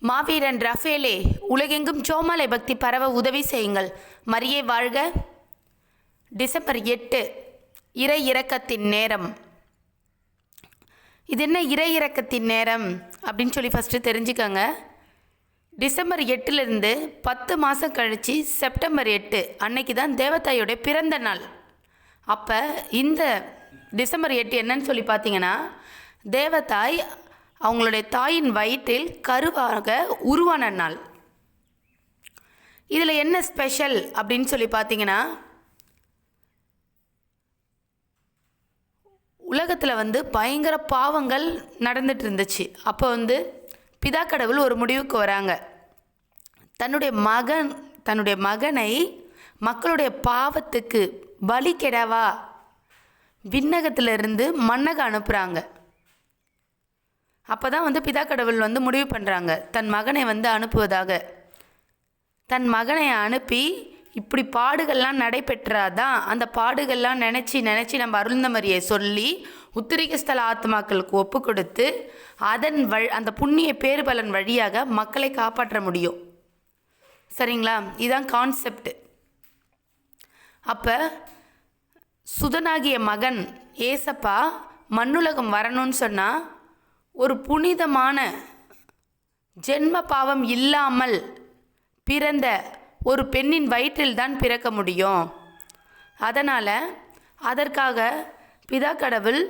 மாவீரன் ரஃபேலே, உலகெங்கும் ஜோமாலை பக்தி பரவ உதவி செய்யுங்கள். மரியே வாழ்க. டிசம்பர் 8 இறை இரக்கத்தின் நேரம். இது என்ன இறை இரக்கத்தின் நேரம் அப்படின்னு சொல்லி ஃபஸ்ட்டு தெரிஞ்சுக்கோங்க. டிசம்பர் 8லேருந்து 10 மாதம் கழித்து செப்டம்பர் 8 அன்னைக்கு தான் தேவதாயோடைய பிறந்த நாள். அப்போ இந்த டிசம்பர் 8 என்னன்னு சொல்லி பார்த்தீங்கன்னா, தேவதாய் அவங்களுடைய தாயின் வயிற்றில் கருவாக உருவான நாள். இதில் என்ன ஸ்பெஷல் அப்படின்னு சொல்லி பார்த்தீங்கன்னா, உலகத்தில் பயங்கர பாவங்கள் நடந்துட்டு இருந்துச்சு. அப்போ பிதா கடவுள் ஒரு முடிவுக்கு வராங்க. தன்னுடைய மகனை மக்களுடைய பாவத்துக்கு பலி கெடவா விண்ணகத்திலிருந்து மன்னக அனுப்புகிறாங்க. அப்போ தான் பிதா கடவுள் முடிவு பண்ணுறாங்க தன் மகனை அனுப்புவதாக. தன் மகனை அனுப்பி இப்படி பாடுகள்லாம் நடைபெற்றாதான் அந்த பாடுகள்லாம் நினச்சி நம்ம அருள்ந்தமரியை சொல்லி உத்திரிகஸ்தல ஆத்மாக்களுக்கு ஒப்பு கொடுத்து அந்த புண்ணிய பேறுபலன் வழியாக மக்களை காப்பாற்ற முடியும். சரிங்களா? இதுதான் கான்செப்ட். அப்போ சுதனாகிய மகன் ஏசப்பா மண்ணுலகம் வரணும்னு சொன்னால் ஒரு புனிதமான ஜென்ம பாவம் இல்லாமல் பிறந்த ஒரு பெண்ணின் வயிற்றில் தான் பிறக்க முடியும். அதனால் அதற்காக பிதா கடவுள்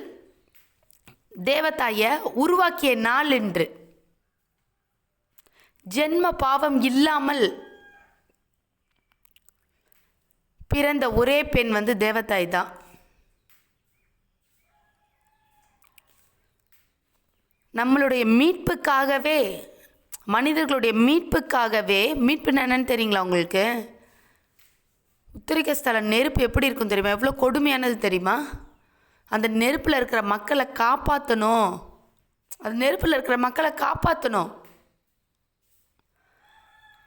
தேவதாயை உருவாக்கிய நாள் என்று. ஜென்ம பாவம் இல்லாமல் பிறந்த ஒரே பெண் தேவதாய் தான். நம்மளுடைய மீட்புக்காகவே, மனிதர்களுடைய மீட்புக்காகவே, மீட்பு என்னன்னு தெரியுங்களா உங்களுக்கு? உத்திரிகஸ்தல நெருப்பு எப்படி இருக்கும் தெரியுமா? எவ்வளோ கொடுமையானது தெரியுமா? அந்த நெருப்பில் இருக்கிற மக்களை காப்பாற்றணும். அந்த நெருப்பில் இருக்கிற மக்களை காப்பாற்றணும்.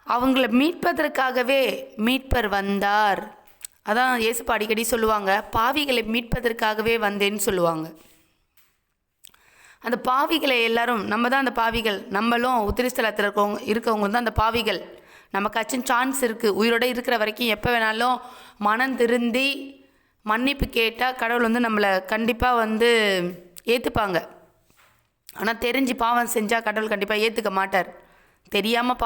அவங்கள மீட்பதற்காகவே மீட்பர் வந்தார். அதான் இயேசுப்பா அடிக்கடி சொல்லுவாங்க, பாவிகளை மீட்பதற்காகவே வந்தேன்னு சொல்லுவாங்க. அந்த பாவிகளை எல்லாரும், நம்ம தான் அந்த பாவிகள். நம்மளும் உத்திரிஸ்தலத்தில் இருக்கவங்க தான் அந்த பாவிகள். நமக்காச்சும் சான்ஸ் இருக்குது. உயிரோடு இருக்கிற வரைக்கும் எப்போ வேணாலும் மனம் திருந்தி மன்னிப்பு கேட்டால் கடவுள் நம்மளை கண்டிப்பாக ஏற்றுப்பாங்க. ஆனால் தெரிஞ்சு பாவம் செஞ்சால் கடவுள் கண்டிப்பாக ஏற்றுக்க மாட்டார். தெரியாமல்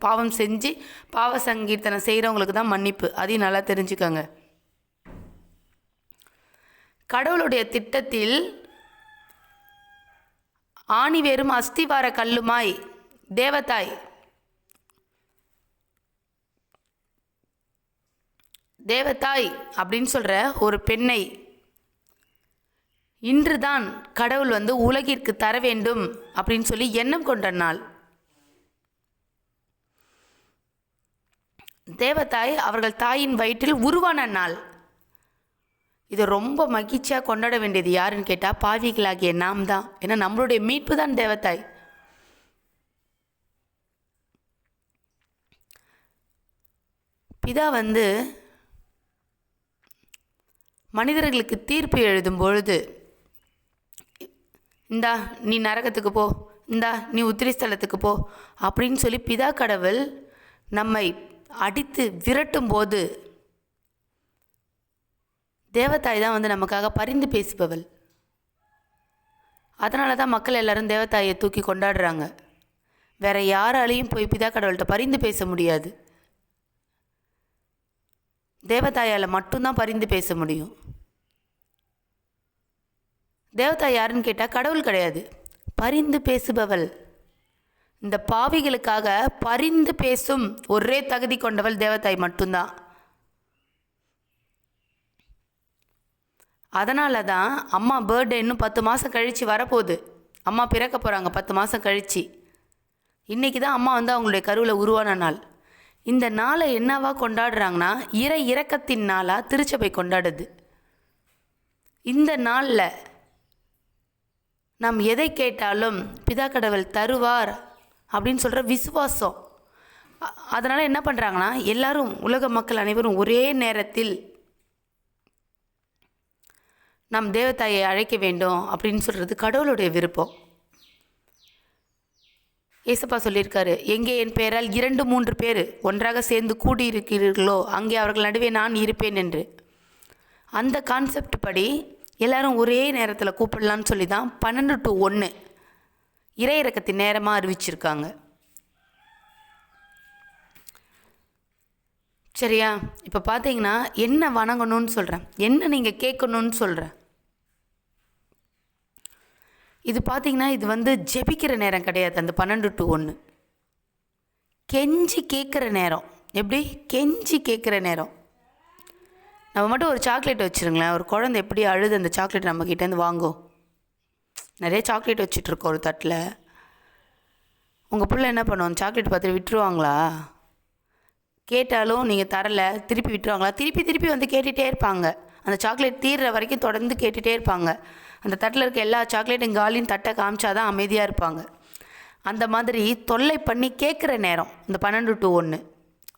பாவம் செஞ்சு பாவ சங்கீர்த்தனம் செய்கிறவங்களுக்கு தான் மன்னிப்பு. அதையும் நல்லா தெரிஞ்சுக்கோங்க. கடவுளுடைய திட்டத்தில் ஆணி வேறும் அஸ்திவார கல்லுமாய் தேவதாய் அப்படின்னு சொல்கிற ஒரு பெண்ணை இன்றுதான் கடவுள் உலகிற்கு தர வேண்டும் அப்படின்னு சொல்லி எண்ணம் கொண்ட நாள். தேவதாய் அவர்கள் தாயின் வயிற்றில் உருவான நாள். இதை ரொம்ப மகிழ்ச்சியாக கொண்டாட வேண்டியது யாருன்னு கேட்டால் பாவிகளாகிய நாம் தான். ஏன்னா நம்மளுடைய மீட்பு தான் தேவதாய். பிதா மனிதர்களுக்கு தீர்ப்பு எழுதும் பொழுது, இந்தா நீ நரகத்துக்கு போ, இந்தா நீ உத்திரிஸ்தலத்துக்கு போ அப்படின்னு சொல்லி பிதா கடவுள் நம்மை அடித்து விரட்டும் போது தேவதாய் தான் நமக்காக பரிந்து பேசுபவள். அதனால தான் மக்கள் எல்லாரும் தேவதாயை தூக்கி கொண்டாடுறாங்க. வேற யாராலையும் போய் பிதா கடவுள்கிட்ட பரிந்து பேச முடியாது. தேவதாயால் மட்டும்தான் பரிந்து பேச முடியும். தேவதாய் யாருன்னு கேட்டால் கடவுள் கிடையாது, பரிந்து பேசுபவள். இந்த பாவிகளுக்காக பரிந்து பேசும் ஒரே தகுதி கொண்டவள் தேவதாய் மட்டும்தான். அதனால தான் அம்மா பர்த்டே இன்னும் 10 மாதம் கழித்து வரப்போகுது. அம்மா பிறக்க போகிறாங்க 10 மாதம் கழித்து. இன்றைக்கி தான் அம்மா அவங்களுடைய கருவில் உருவான நாள். இந்த நாளை என்னவா கொண்டாடுறாங்கன்னா, இறை இரக்கத்தின் நாளாக திருச்சபை கொண்டாடுது. இந்த நாளில் நாம் எதை கேட்டாலும் பிதா கடவுள் தருவார் அப்படின்னு சொல்கிற விசுவாசம். அதனால் என்ன பண்ணுறாங்கன்னா, எல்லாரும் உலக மக்கள் அனைவரும் ஒரே நேரத்தில் நாம் தேவதாயை அழைக்க வேண்டும் அப்படின்னு சொல்கிறது கடவுளுடைய விருப்பம். ஏசப்பா சொல்லியிருக்காரு, எங்கே என் பெயரால் 2-3 பேர் ஒன்றாக சேர்ந்து கூடியிருக்கிறீர்களோ அங்கே அவர்கள் நடுவே நான் இருப்பேன் என்று. அந்த கான்செப்ட் படி எல்லாரும் ஒரே நேரத்தில் கூப்பிடலான்னு சொல்லி தான் 12 to 1 இறை இறக்கத்தின் நேரமாக அறிவிச்சிருக்காங்க. சரியா? இப்போ பார்த்தீங்கன்னா என்ன வணங்கணும்னு சொல்கிறேன், என்ன நீங்கள் கேட்கணும்னு சொல்கிறேன். இது பார்த்தீங்கன்னா இது ஜெபிக்கிற நேரம் கிடையாது. அந்த 12 to 1 கெஞ்சி கேட்குற நேரம். எப்படி கெஞ்சி கேட்குற நேரம். நம்ம மட்டும் ஒரு சாக்லேட் வச்சுருங்களேன், ஒரு குழந்தை எப்படி அழுது அந்த சாக்லேட் நம்மக்கிட்டேருந்து வாங்கும். நிறைய சாக்லேட் வச்சுட்ருக்கோம் ஒரு தட்டில். உங்கள் பிள்ளை என்ன பண்ணுவோம், சாக்லேட் பார்த்துட்டு விட்டுருவாங்களா? கேட்டாலும் நீங்கள் தரலை, திருப்பி விட்டுருவாங்களா? திருப்பி கேட்டுகிட்டே இருப்பாங்க. அந்த சாக்லேட் தீர்ற வரைக்கும் தொடர்ந்து கேட்டுகிட்டே இருப்பாங்க. அந்த தட்டில் இருக்க எல்லா சாக்லேட்டும் காலின்னு தட்டை காமிச்சாதான் அமைதியாக இருப்பாங்க. அந்த மாதிரி தொல்லை பண்ணி கேட்குற நேரம் இந்த 12 to 1.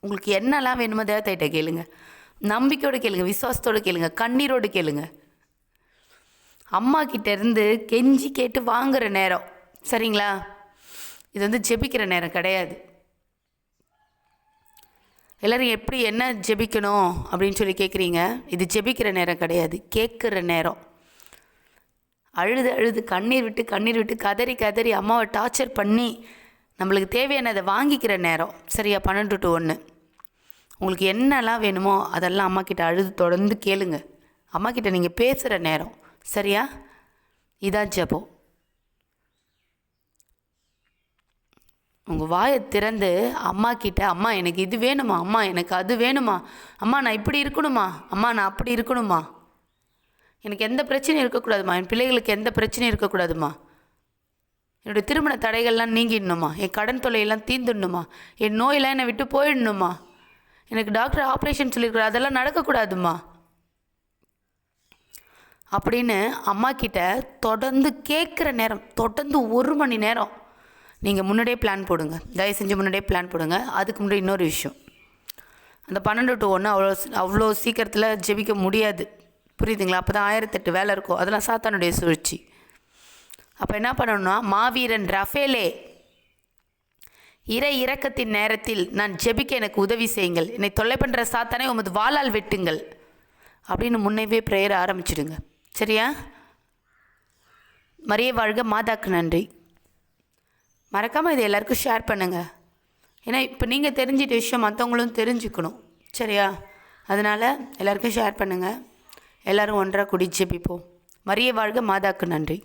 உங்களுக்கு என்னெல்லாம் வேணுமோ தேவதைகிட்ட கேளுங்க, நம்பிக்கையோடு கேளுங்க, விசுவாசத்தோடு கேளுங்க, கண்ணீரோடு கேளுங்க. அம்மா கிட்டேருந்து கெஞ்சி கேட்டு வாங்குகிற நேரம். சரிங்களா? இது ஜெபிக்கிற நேரம் கிடையாது. எல்லோரும் எப்படி என்ன ஜெபிக்கணும் அப்படின்னு சொல்லி கேட்குறீங்க. இது ஜெபிக்கிற நேரம் கிடையாது, கேட்குற நேரம். அழுது கண்ணீர் விட்டு கதறி அம்மாவை டார்ச்சர் பண்ணி நம்மளுக்கு தேவையானதை வாங்கிக்கிற நேரம். சரியா? 12 to 1 உங்களுக்கு என்னெல்லாம் வேணுமோ அதெல்லாம் அம்மாக்கிட்ட அழுது தொடர்ந்து கேளுங்க. அம்மாக்கிட்ட நீங்கள் பேசுகிற நேரம். சரியா? இதான் ஜெபம். உங்கள் வாயை திறந்து அம்மாக்கிட்ட, அம்மா எனக்கு இது வேணுமா, அம்மா எனக்கு அது வேணுமா, அம்மா நான் இப்படி இருக்கணுமா, அம்மா நான் அப்படி இருக்கணுமா, எனக்கு எந்த பிரச்சனையும் இருக்கக்கூடாதுமா, என் பிள்ளைகளுக்கு எந்த பிரச்சனையும் இருக்கக்கூடாதுமா, என்னுடைய திருமண தடைகள்லாம் நீங்கிடணுமா, என் கடன் தொல்லையெல்லாம் தீர்ந்துடணுமா, என் நோயெல்லாம் என்னை விட்டு போயிடணுமா, எனக்கு டாக்டர் ஆப்ரேஷன் சொல்லியிருக்கிறார் அதெல்லாம் நடக்கக்கூடாதுமா அப்படின்னு அம்மாக்கிட்ட தொடர்ந்து கேட்குற நேரம். தொடர்ந்து 1 மணி நேரம் நீங்கள் முன்னாடியே பிளான் போடுங்க. தயவு செஞ்சு முன்னாடியே பிளான் போடுங்க. அதுக்கு முன்னாடி இன்னொரு விஷயம், அந்த 12 to 1 அவ்வளோ சீக்கிரத்தில் ஜெபிக்க முடியாது. புரியுதுங்களா? அப்போ தான் 1008 வேலை இருக்கும். அதெல்லாம் சாத்தானுடைய சூழ்ச்சி. அப்போ என்ன பண்ணணும்னா, மாவீரன் ரஃபேலே, இறை இரக்கத்தின் நேரத்தில் நான் ஜெபிக்க எனக்கு உதவி செய்யுங்கள், என்னை தொல்லை பண்ணுற சாத்தானை உமது வாளால் வெட்டுங்கள் அப்படின்னு முன்னவே ப்ரேயர் ஆரம்பிச்சிடுங்க. சரியா? மரியே வாழ்க, மாதாக்கு நன்றி. மறக்காமல் இதை எல்லாருக்கும் ஷேர் பண்ணுங்கள். ஏன்னா இப்போ நீங்கள் தெரிஞ்சிட்ட விஷயம் மற்றவங்களும் தெரிஞ்சுக்கணும். சரியா? அதனால் எல்லாருக்கும் ஷேர் பண்ணுங்கள். எல்லோரும் ஒன்றாக கூடி ஜெபிப்போம். மரியே வாழ்க, மாதாக்கு நன்றி.